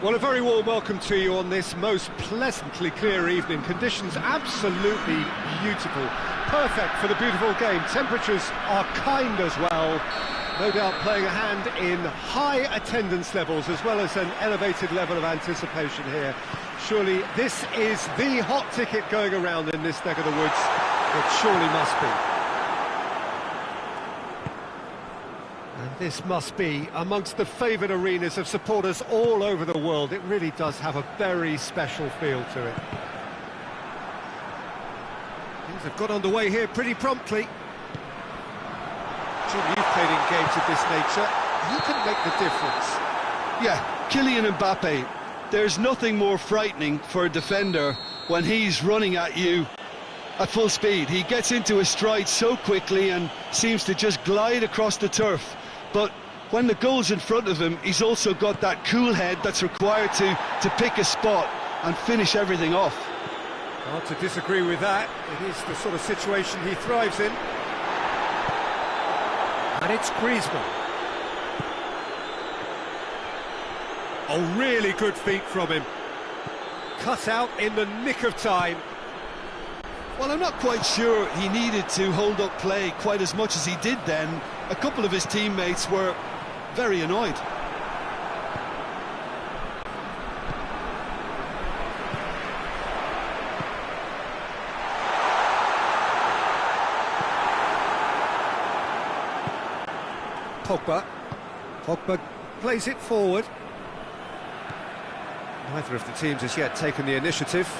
Well, a very warm welcome to you on this most pleasantly clear evening. Conditions absolutely beautiful. Perfect for the beautiful game. Temperatures are kind as well. No doubt playing a hand in high attendance levels as well as an elevated level of anticipation here. Surely this is the hot ticket going around in this neck of the woods. It surely must be. And this must be amongst the favoured arenas of supporters all over the world. It really does have a very special feel to it. Things have got underway here pretty promptly. Jim, you've played in games of this nature. Who can make the difference? Yeah, Kylian Mbappe. There's nothing more frightening for a defender when he's running at you at full speed. He gets into his stride so quickly and seems to just glide across the turf. But when the goal's in front of him, he's also got that cool head that's required to pick a spot and finish everything off. Hard to disagree with that. It is the sort of situation he thrives in. And it's Griezmann. Oh, really good feet from him. Cut out in the nick of time. Well, I'm not quite sure he needed to hold up play quite as much as he did then. A couple of his teammates were very annoyed. Pogba plays it forward. Neither of the teams has yet taken the initiative.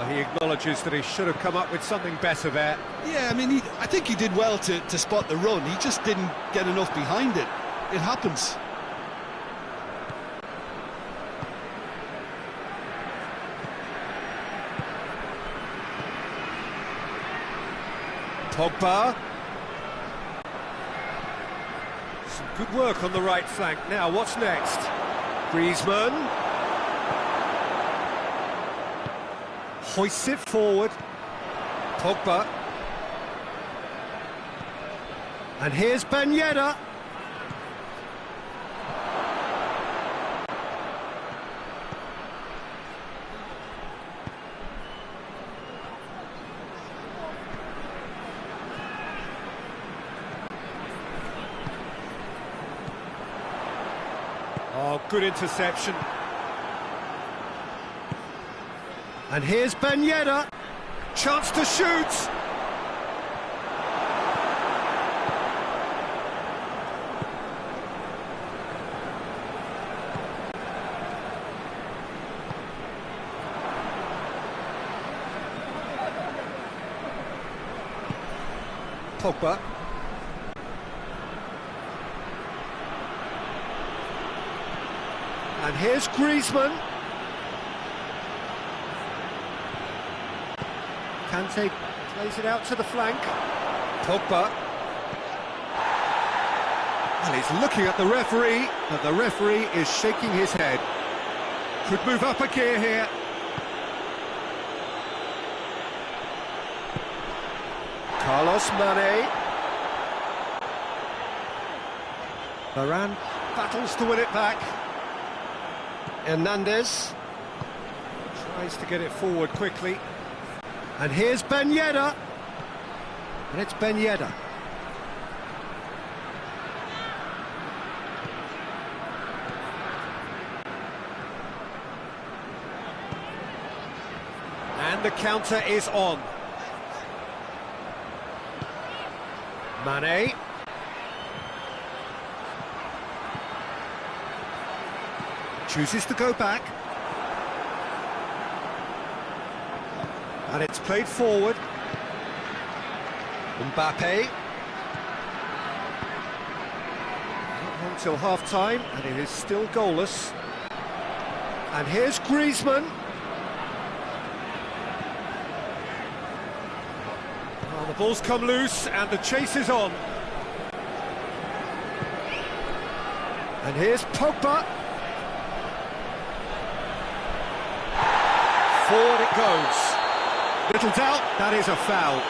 He acknowledges that he should have come up with something better there. Yeah, I mean, I think he did well to spot the run. He just didn't get enough behind it. It happens. Pogba. Some good work on the right flank. Now, what's next? Griezmann. Hoists it forward. Pogba. And here's Ben Yedder. Oh, good interception. And here's Ben Yedder. Chance to shoot. Pogba. And here's Griezmann. Kante plays it out to the flank. Pogba. And he's looking at the referee, but the referee is shaking his head. Could move up a gear here. Carlos Mane. Varane battles to win it back. Hernandez tries to get it forward quickly. And here's Ben Yedder. And it's Ben Yedder. And the counter is on. Mane. Chooses to go back. And it's played forward. Mbappe. Not long till half-time, and it is still goalless. And here's Griezmann. Oh, the ball's come loose, and the chase is on. And here's Pogba. Forward it goes. Little doubt, that is a foul.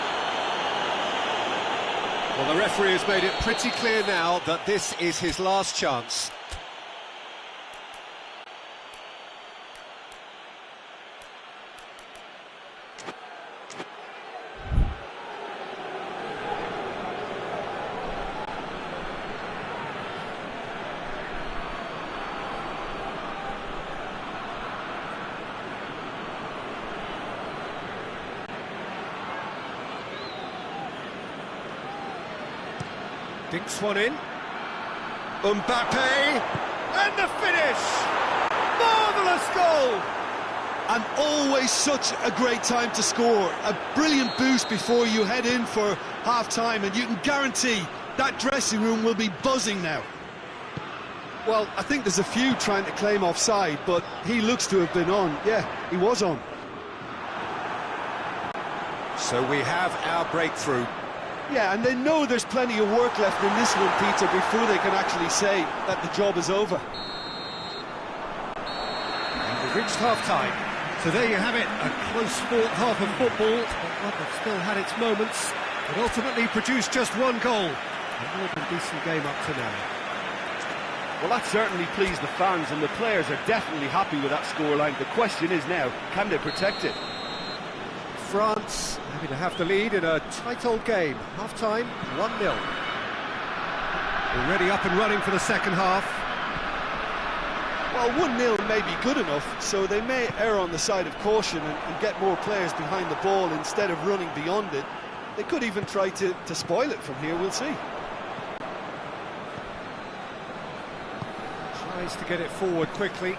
Well, the referee has made it pretty clear now that this is his last chance. Dinks one in. Mbappe! And the finish! Marvellous goal! And always such a great time to score. A brilliant boost before you head in for half-time, and you can guarantee that dressing room will be buzzing now. Well, I think there's a few trying to claim offside, but he looks to have been on. Yeah, he was on. So we have our breakthrough. Yeah, and they know there's plenty of work left in this one, Peter, before they can actually say that the job is over. And we've reached half-time. So there you have it, a close-fought half of football, but one that still had its moments, but ultimately produced just one goal. A more than decent game up to now. Well, that certainly pleased the fans, and the players are definitely happy with that scoreline. The question is now, can they protect it? France happy to have the lead in a tight old game. Half-time, 1-0. Already up and running for the second half. Well, 1-0 may be good enough, so they may err on the side of caution and get more players behind the ball instead of running beyond it. They could even try to spoil it from here, we'll see. Tries to get it forward quickly.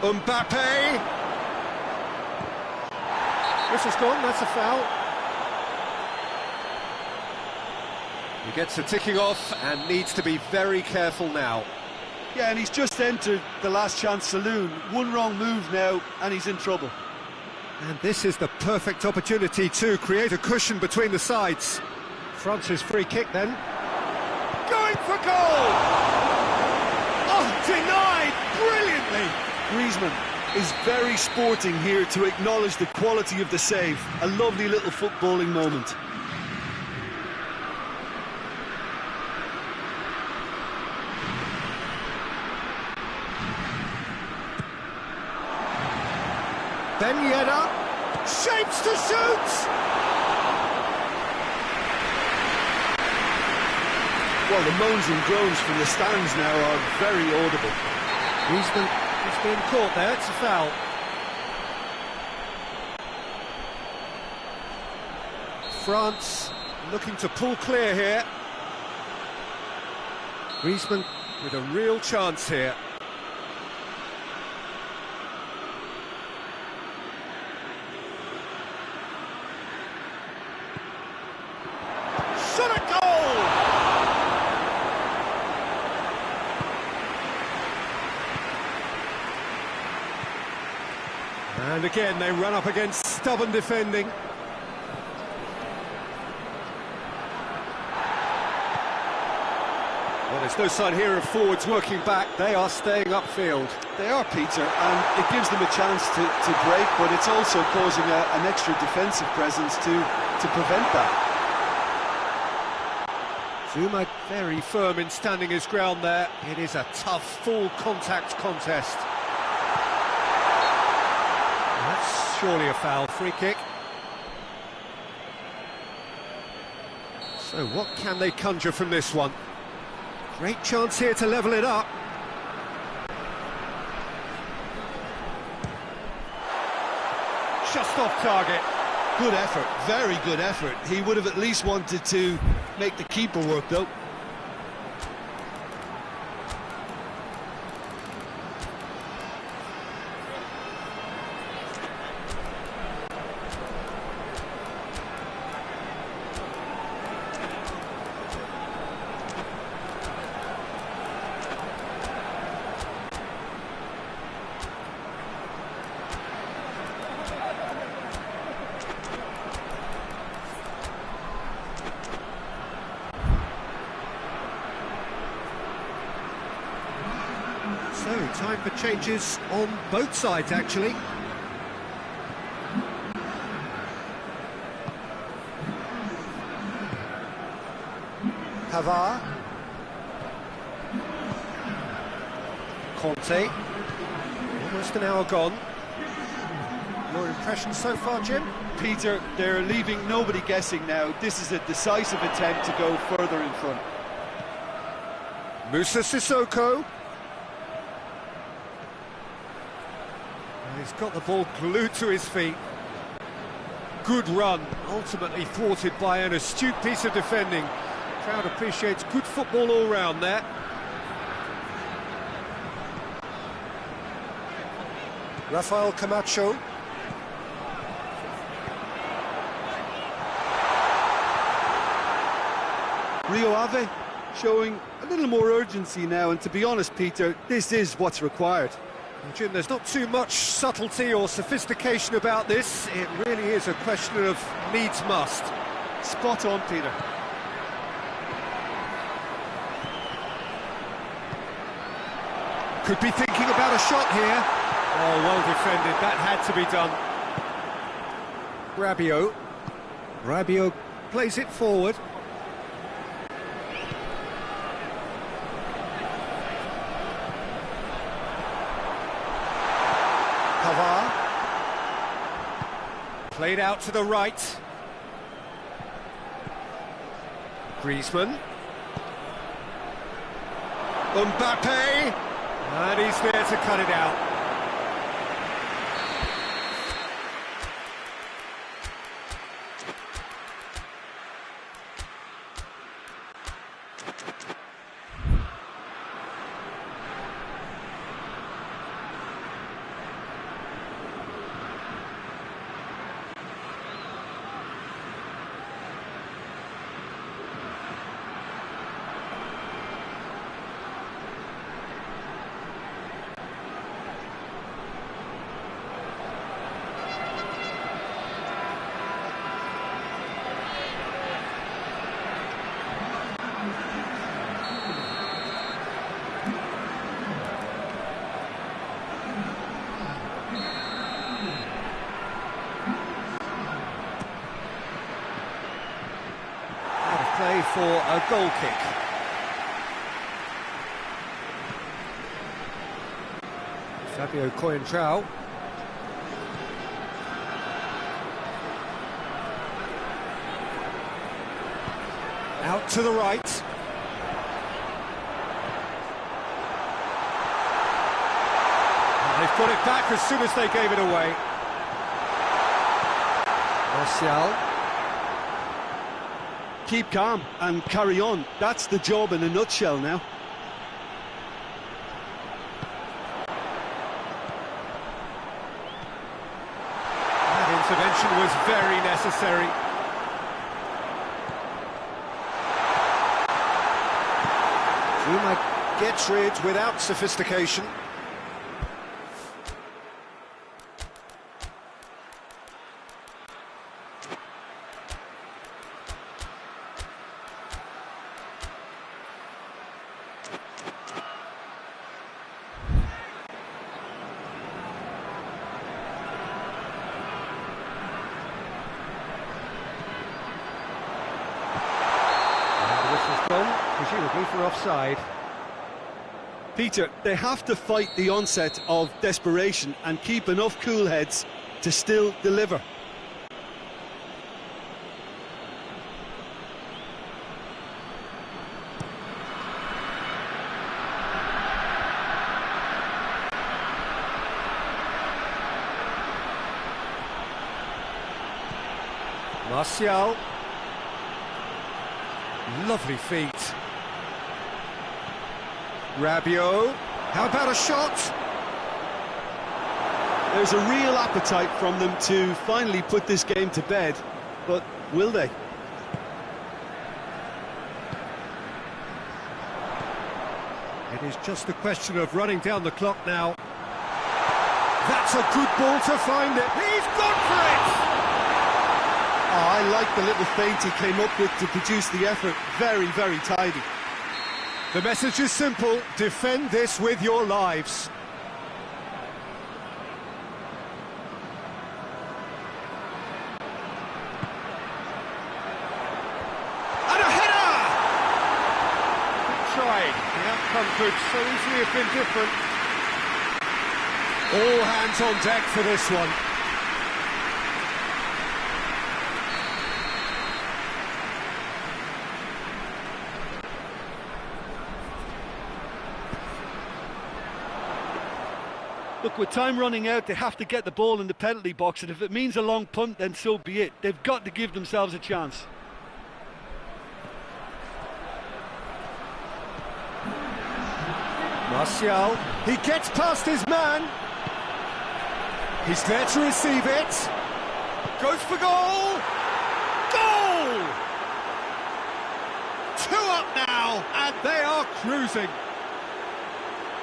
Mbappe! Whistle's gone, that's a foul. He gets a ticking off and needs to be very careful now. Yeah, and he's just entered the last chance saloon. One wrong move now, and he's in trouble. And this is the perfect opportunity to create a cushion between the sides. France's free kick then. Going for goal! Oh, denied brilliantly! Griezmann is very sporting here to acknowledge the quality of the save. A lovely little footballing moment. Ben Yedder, shapes to shoot! Well, the moans and groans from the stands now are very audible. Griezmann is being caught there, it's a foul. France looking to pull clear here. Griezmann with a real chance here. Shot a goal! And again they run up against stubborn defending. Well, there's no sign here of forwards working back, they are staying upfield. They are, Peter, and it gives them a chance to break, but it's also causing an extra defensive presence to prevent that. Zuma very firm in standing his ground there. It is a tough, full contact contest. That's surely a foul. Free kick. So what can they conjure from this one? Great chance here to level it up. Just off target. Good effort, very good effort. He would have at least wanted to make the keeper work, though. So, time for changes on both sides, actually. Pavard. Conte. Almost an hour gone. Your impression so far, Jim? Peter, they're leaving nobody guessing now. This is a decisive attempt to go further in front. Moussa Sissoko. He's got the ball glued to his feet. Good run, ultimately thwarted by an astute piece of defending. Crowd appreciates good football all round there. Rafael Camacho. Rio Ave showing a little more urgency now, and to be honest, Peter, this is what's required. Jim, there's not too much subtlety or sophistication about this. It really is a question of needs must. Spot on, Peter. Could be thinking about a shot here. Oh, well defended, that had to be done. Rabiot plays it forward. Pavard. Played out to the right. Griezmann. Mbappe. And he's there to cut it out. Play for a goal kick. Fabio Coentrao. Out to the right. And they've got it back as soon as they gave it away. Martial. Keep calm and carry on. That's the job in a nutshell now. That intervention was very necessary. Zuma gets rid without sophistication. Presumably for offside. Peter, they have to fight the onset of desperation and keep enough cool heads to still deliver. Martial. Lovely feet. Rabiot. How about a shot? There's a real appetite from them to finally put this game to bed, but will they? It is just a question of running down the clock now. That's a good ball to find it. He's gone for it! Oh, I like the little feint he came up with to produce the effort. Very, very tidy. The message is simple: defend this with your lives. And a header! could so easily have been different. All hands on deck for this one. Look, with time running out, they have to get the ball in the penalty box, and if it means a long punt, then so be it. They've got to give themselves a chance. Martial, he gets past his man. He's there to receive it. Goes for goal. Goal! 2 up now, and they are cruising.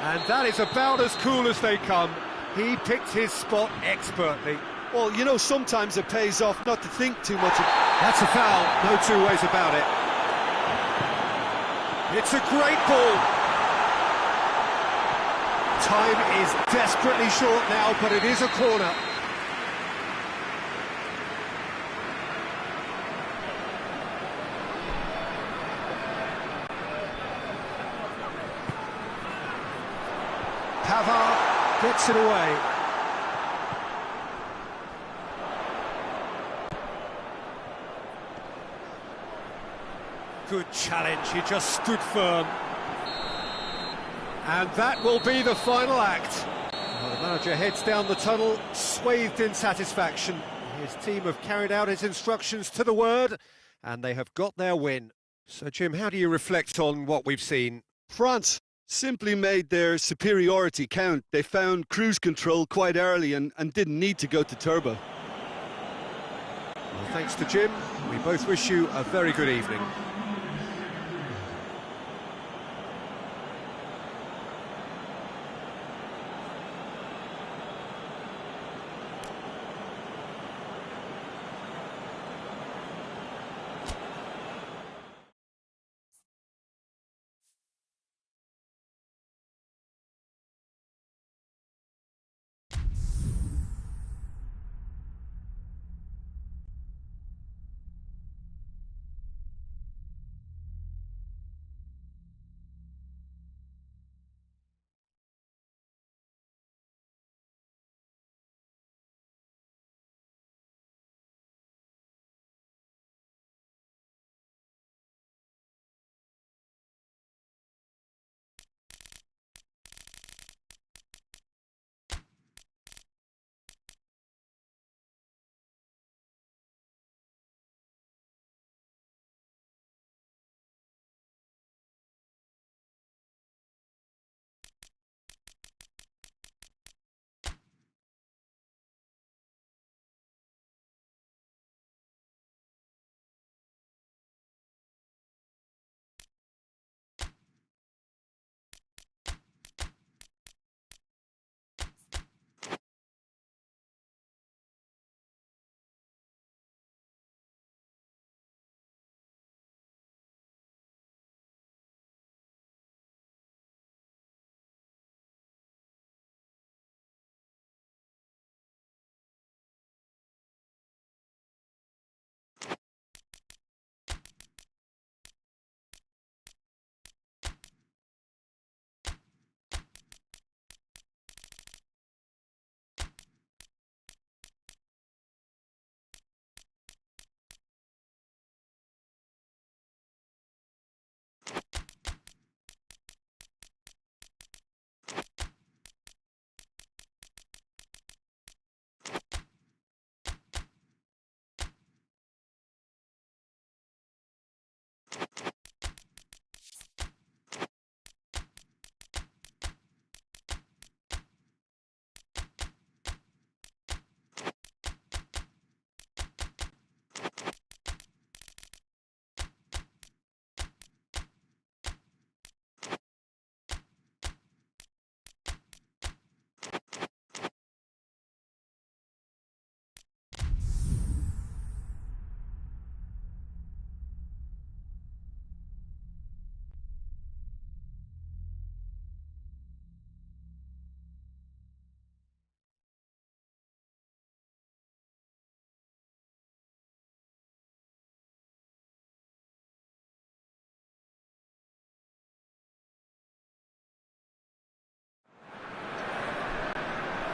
And that is about as cool as they come. He picked his spot expertly. Well, you know, sometimes it pays off not to think too much. That's a foul, no two ways about it. It's a great ball. Time is desperately short now, but it is a corner. Pavard gets it away. Good challenge, he just stood firm. And that will be the final act. Well, the manager heads down the tunnel, swathed in satisfaction. His team have carried out his instructions to the word, and they have got their win. So, Jim, how do you reflect on what we've seen? France simply made their superiority count. They found cruise control quite early and didn't need to go to turbo. Well, thanks to Jim. We both wish you a very good evening.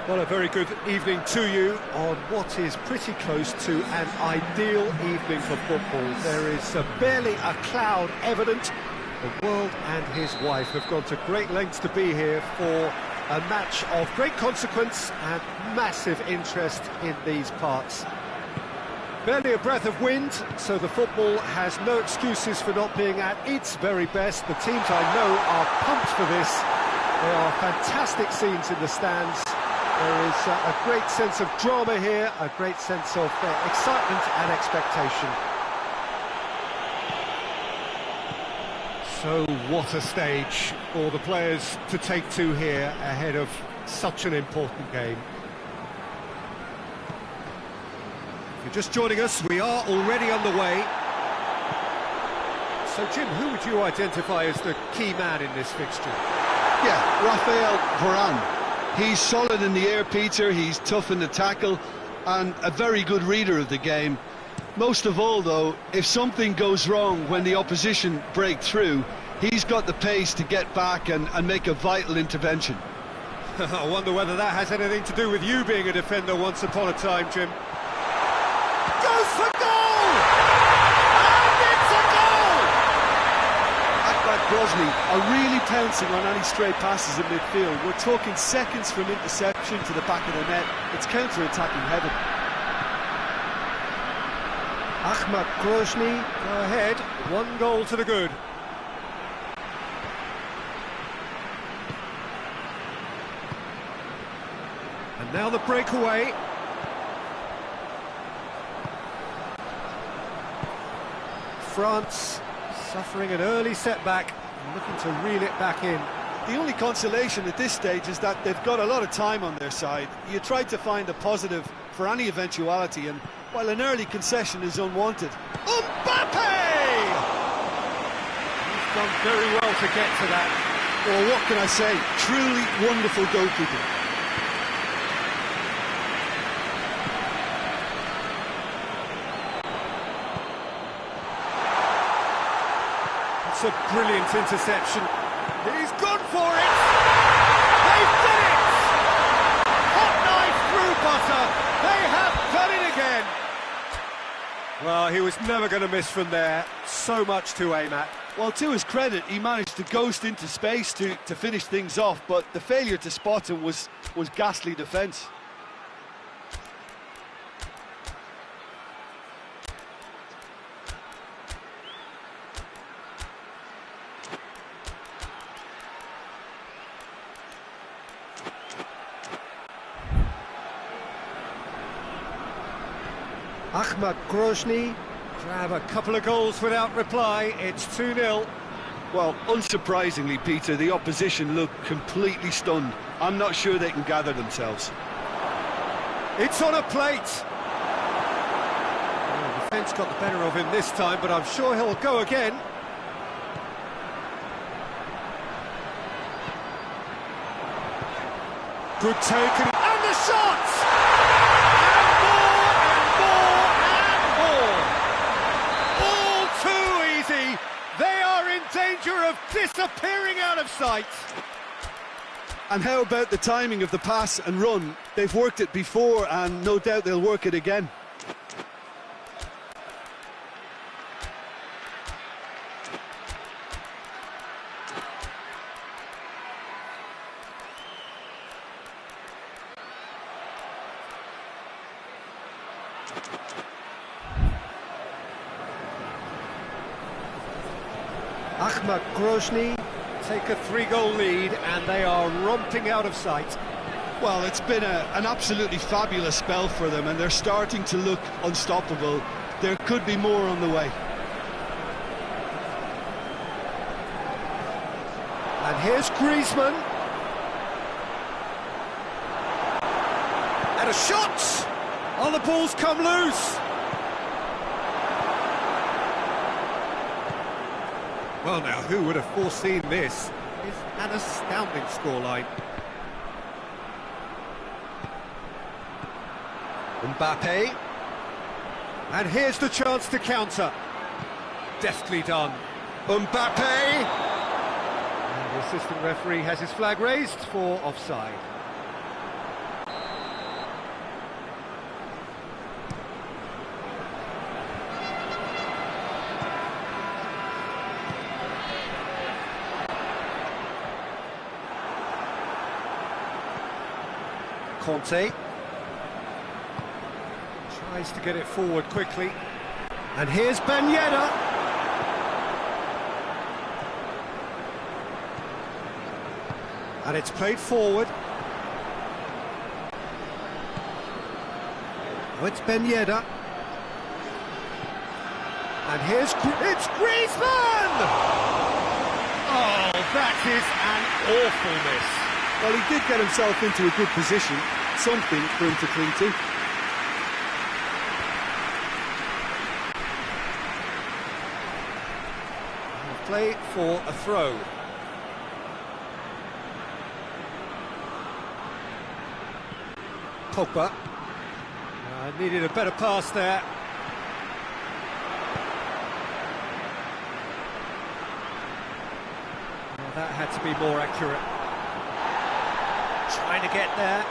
Well, a very good evening to you on what is pretty close to an ideal evening for football. There is barely a cloud evident. The world and his wife have gone to great lengths to be here for a match of great consequence and massive interest in these parts. Barely a breath of wind, so the football has no excuses for not being at its very best. The teams I know are pumped for this. There are fantastic scenes in the stands. There is a great sense of drama here, a great sense of excitement and expectation. So what a stage for the players to take to here ahead of such an important game. If you're just joining us, we are already underway. So Jim, who would you identify as the key man in this fixture? Yeah, Raphael Varane. He's solid in the air, Peter, he's tough in the tackle and a very good reader of the game. Most of all, though, if something goes wrong when the opposition break through, he's got the pace to get back and make a vital intervention. I wonder whether that has anything to do with you being a defender once upon a time, Jim. Goes for goal! And it's a goal! Grozny are really pouncing on any stray passes in midfield. We're talking seconds from interception to the back of the net. It's counter-attacking heaven. Ahmad Grozny, go ahead, 1 goal to the good. And now the breakaway. France suffering an early setback, looking to reel it back in. The only consolation at this stage is that they've got a lot of time on their side. You try to find a positive for any eventuality, and while an early concession is unwanted. Mbappe! He's done very well to get to that. Well, what can I say? Truly wonderful goalkeeping. It's a brilliant interception. He's gone for it! They've done it! Hot knife through butter. They have done it again. Well, he was never going to miss from there. So much to aim at. Well, to his credit, he managed to ghost into space to finish things off, but the failure to spot him was ghastly defence. Ahmad Grozny grab a couple of goals without reply. It's 2-0. Well, unsurprisingly, Peter, the opposition look completely stunned. I'm not sure they can gather themselves. It's on a plate. Well, the defence got the better of him this time, but I'm sure he'll go again. Good take, and the shot! Danger of disappearing out of sight. And how about the timing of the pass and run? They've worked it before and no doubt they'll work it again. Ahmad Grozny take a 3-goal lead and they are romping out of sight. Well, it's been an absolutely fabulous spell for them and they're starting to look unstoppable. There could be more on the way. And here's Griezmann. And a shot! Oh, the ball's come loose. Well now, who would have foreseen this? It's an astounding scoreline. Mbappe. And here's the chance to counter. Deftly done. Mbappe! And the assistant referee has his flag raised for offside. Conte tries to get it forward quickly, and here's Ben Yedder. And it's played forward. Oh, it's Ben Yedder. And it's Griezmann! Oh, that is an awful miss. Well, he did get himself into a good position, something for him to cling to. Play for a throw. Pogba. Needed a better pass there. Well, that had to be more accurate. Trying to get there. I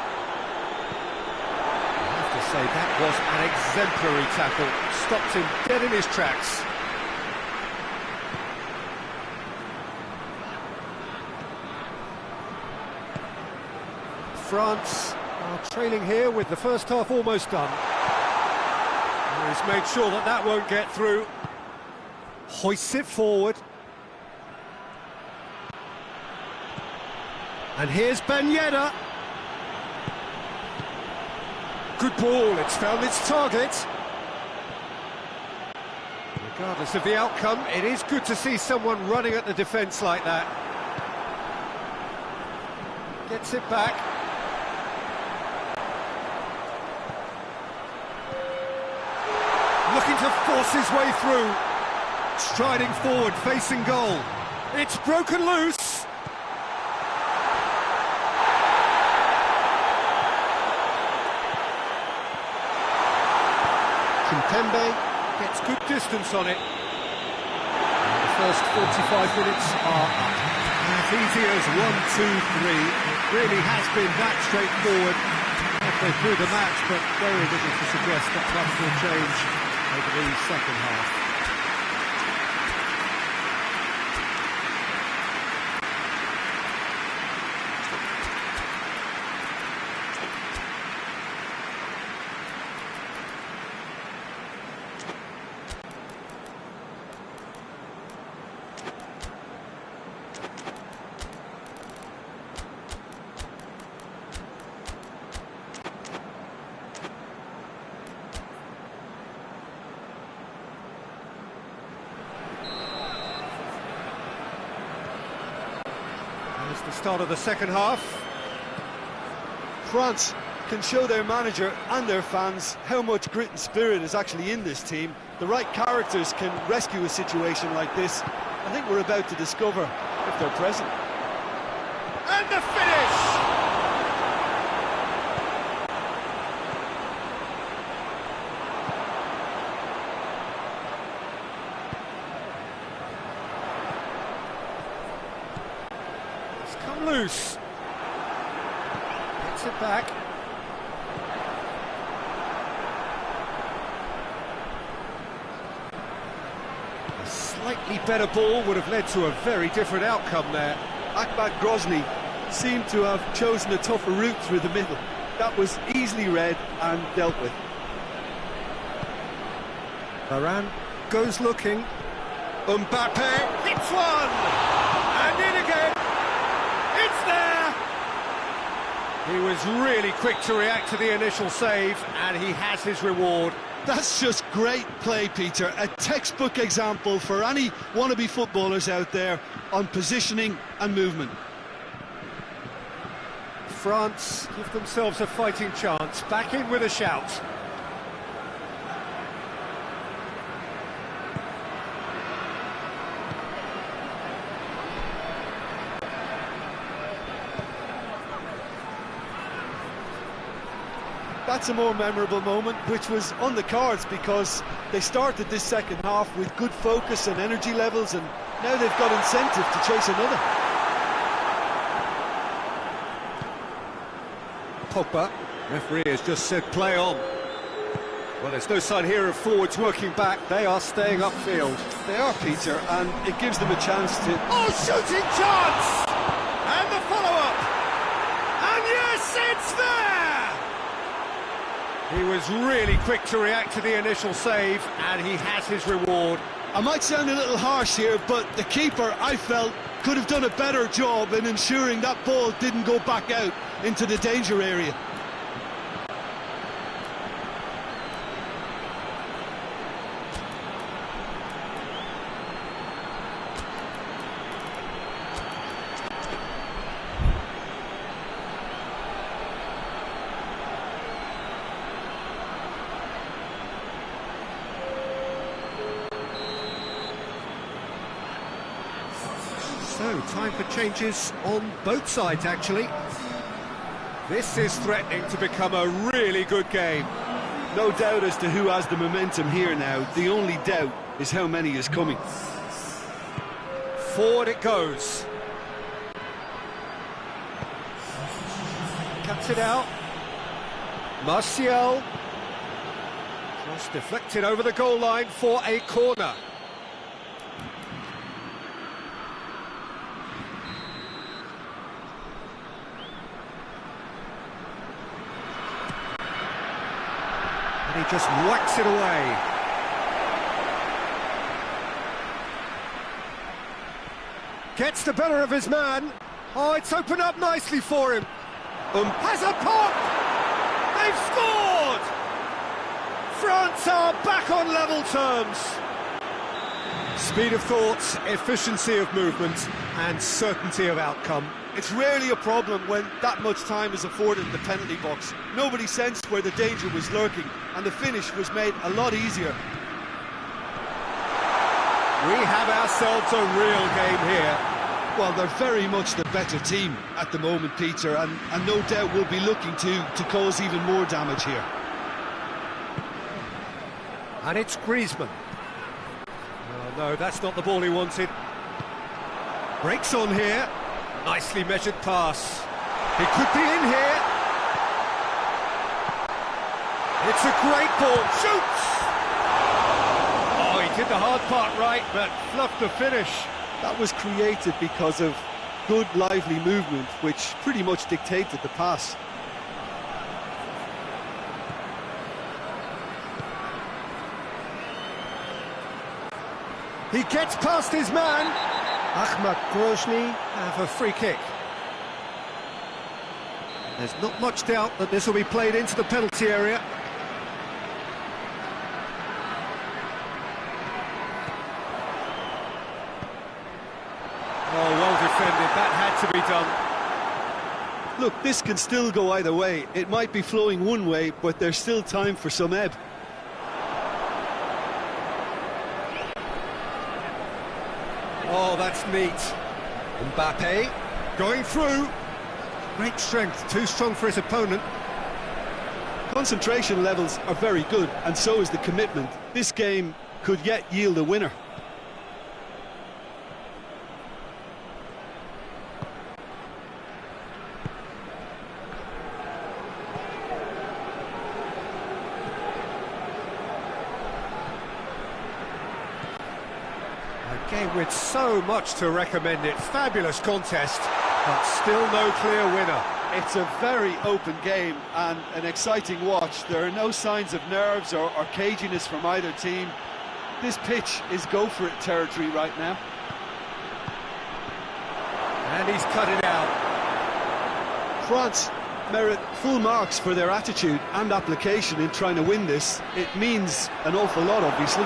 have to say, that was an exemplary tackle. Stopped him dead in his tracks. France are trailing here with the first half almost done. And he's made sure that that won't get through. Hoists it forward. And here's Ben Yedder. Good ball, it's found its target. Regardless of the outcome, it is good to see someone running at the defence like that. Gets it back. Looking to force his way through. Striding forward, facing goal. It's broken loose. Kimpembe gets good distance on it. And the first 45 minutes are as easy as 1, 2, 3. It really has been that straightforward halfway through the match, but very little to suggest that much will change over the second half. The start of the second half. France can show their manager and their fans how much grit and spirit is actually in this team. The right characters can rescue a situation like this. I think we're about to discover if they're present. And the finish! Come loose. Gets it back. A slightly better ball would have led to a very different outcome there. Akbat Grozny seemed to have chosen a tougher route through the middle. That was easily read and dealt with. Varane goes looking. Mbappe hits one! And in again! It's there! He was really quick to react to the initial save, and he has his reward. That's just great play, Peter. A textbook example for any wannabe footballers out there on positioning and movement. France give themselves a fighting chance. Back in with a shout. That's a more memorable moment, which was on the cards because they started this second half with good focus and energy levels, and now they've got incentive to chase another. Pogba, referee has just said play on. Well, there's no sign here of forwards working back. They are staying upfield. They are, Peter, and it gives them a chance to... Oh, shooting chance! And the follow-up! And yes, it's there! He was really quick to react to the initial save, and he has his reward. I might sound a little harsh here, but the keeper, I felt, could have done a better job in ensuring that ball didn't go back out into the danger area. So, time for changes on both sides, actually. This is threatening to become a really good game. No doubt as to who has the momentum here now. The only doubt is how many is coming. Forward it goes. Cuts it out. Martial. Cross deflected over the goal line for a corner. And he just whacks it away. Gets the better of his man. Oh, it's opened up nicely for him. Has a pop! They've scored! France are back on level terms. Speed of thought, efficiency of movement, and certainty of outcome. It's rarely a problem when that much time is afforded in the penalty box. Nobody sensed where the danger was lurking, and the finish was made a lot easier. We have ourselves a real game here. Well, they're very much the better team at the moment, Peter, and no doubt will be looking to cause even more damage here. And it's Griezmann. Oh, no, that's not the ball he wanted. Breaks on here. Nicely measured pass. He could be in here. It's a great ball. Shoots! Oh, he did the hard part right, but fluffed the finish. That was created because of good, lively movement, which pretty much dictated the pass. He gets past his man. Ahmad Grozny have a free kick. There's not much doubt that this will be played into the penalty area. Oh, well defended. That had to be done. Look, this can still go either way. It might be flowing one way, but there's still time for some ebb. Oh, that's neat. Mbappe going through. Great strength, too strong for his opponent. Concentration levels are very good, and so is the commitment. This game could yet yield a winner. A game with so much to recommend it. Fabulous contest, but still no clear winner. It's a very open game and an exciting watch. There are no signs of nerves or caginess from either team. This pitch is go-for-it territory right now. And he's cut it out. France merit full marks for their attitude and application in trying to win this. It means an awful lot, obviously.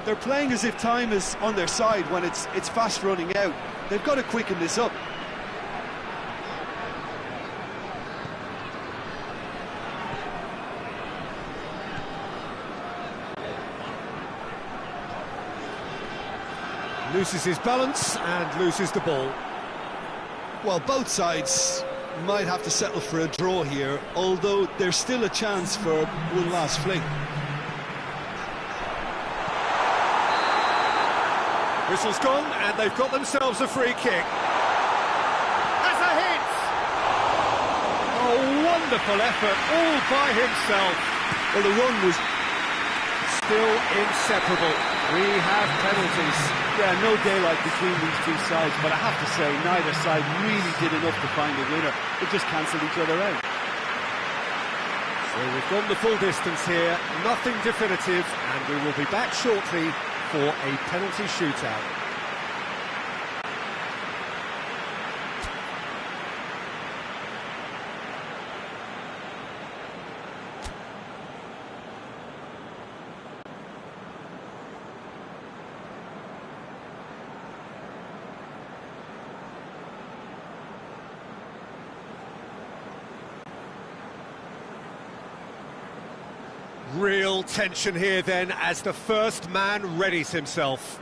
They're playing as if time is on their side when it's fast running out. They've got to quicken this up. Loses his balance and loses the ball. Well, both sides might have to settle for a draw here, although there's still a chance for one last fling. Whistle's gone, and they've got themselves a free kick. Has a hit! Oh, wonderful effort, all by himself. Well, the run was still inseparable. We have penalties. Yeah, no daylight between these two sides, but I have to say, neither side really did enough to find a winner. They just cancelled each other out. So we've gone the full distance here, nothing definitive, and we will be back shortly for a penalty shootout. Real tension here then as the first man readies himself.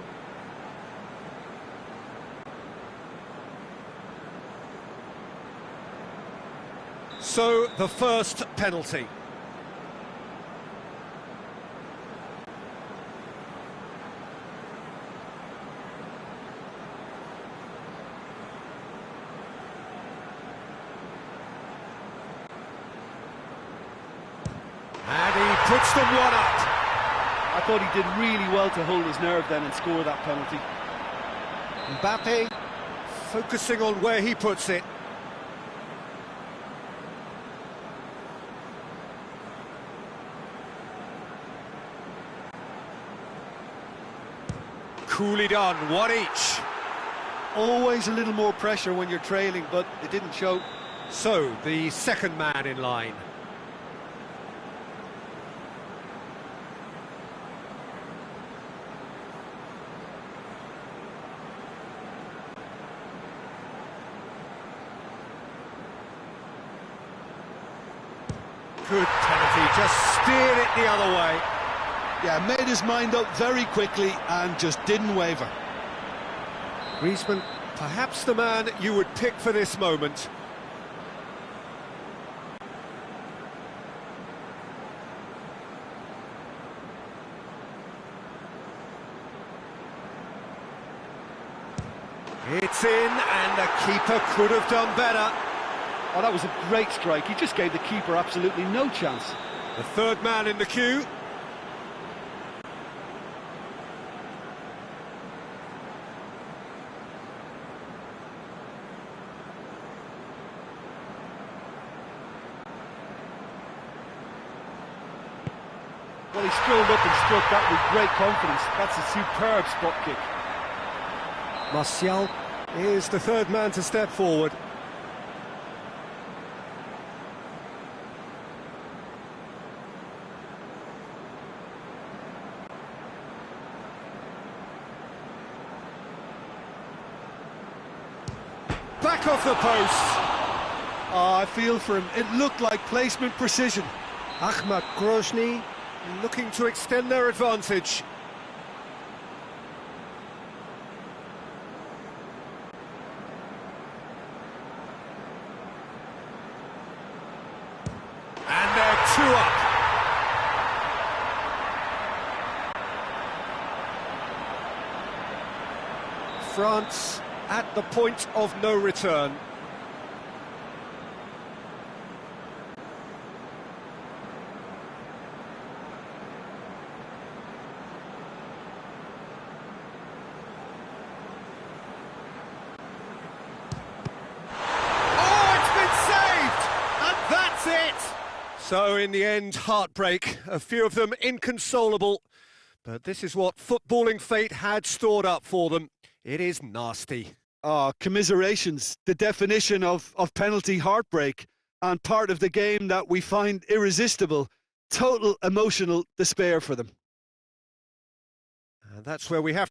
So, the first penalty. And he puts them one up. I thought he did really well to hold his nerve then and score that penalty. Mbappe focusing on where he puts it. Coolly done, one each. Always a little more pressure when you're trailing, but it didn't show. So, the second man in line. Good penalty, just steered it the other way. Yeah, made his mind up very quickly and just didn't waver. Griezmann, perhaps the man you would pick for this moment. It's in, and the keeper could have done better. Oh, that was a great strike. He just gave the keeper absolutely no chance. The third man in the queue. Well, he strolled up and struck that with great confidence. That's a superb spot kick. Martial is the third man to step forward. Back off the post. Oh, I feel for him. It looked like placement precision. Ahmad Grozny looking to extend their advantage. And they're two up. France at the point of no return. So, in the end, heartbreak, a few of them inconsolable. But this is what footballing fate had stored up for them. It is nasty. Oh, commiserations, the definition of penalty heartbreak, and part of the game that we find irresistible. Total emotional despair for them. And that's where we have